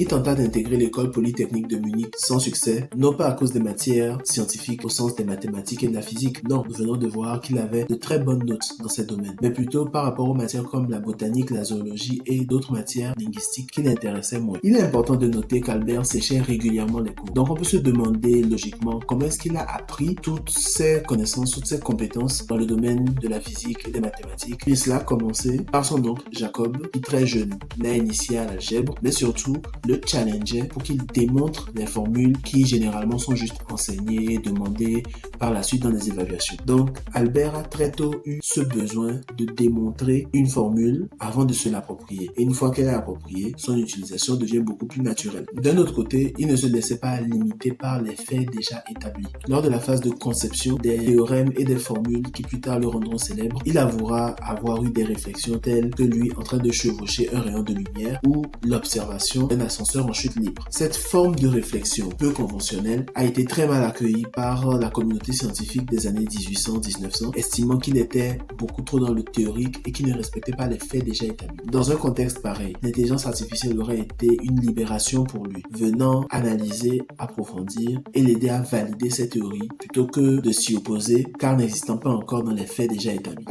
Il tenta d'intégrer l'école polytechnique de Munich sans succès, non pas à cause des matières scientifiques au sens des mathématiques et de la physique, non, nous venons de voir qu'il avait de très bonnes notes dans ces domaines, mais plutôt par rapport aux matières comme la botanique, la zoologie et d'autres matières linguistiques qui l'intéressaient moins. Il est important de noter qu'Albert séchait régulièrement les cours, donc on peut se demander logiquement comment est-ce qu'il a appris toutes ces connaissances, toutes ces compétences dans le domaine de la physique et des mathématiques. Et cela a commencé par son oncle Jacob, qui très jeune l'a initié à l'algèbre, mais surtout le challengeait pour qu'il démontre les formules qui généralement sont juste enseignées et demandées par la suite dans les évaluations. Donc Albert a très tôt eu ce besoin de démontrer une formule avant de se l'approprier. Et une fois qu'elle est appropriée, son utilisation devient beaucoup plus naturelle. D'un autre côté, il ne se laissait pas limiter par les faits déjà établis. Lors de la phase de conception des théorèmes et des formules qui plus tard le rendront célèbre, il avouera avoir eu des réflexions telles que lui en train de chevaucher un rayon de lumière ou l'observation d'un ascenseur en chute libre. Cette forme de réflexion peu conventionnelle a été très mal accueillie par la communauté scientifique des années 1800-1900, estimant qu'il était beaucoup trop dans le théorique et qu'il ne respectait pas les faits déjà établis. Dans un contexte pareil, l'intelligence artificielle aurait été une libération pour lui, venant analyser, approfondir et l'aider à valider ses théories plutôt que de s'y opposer car n'existant pas encore dans les faits déjà établis.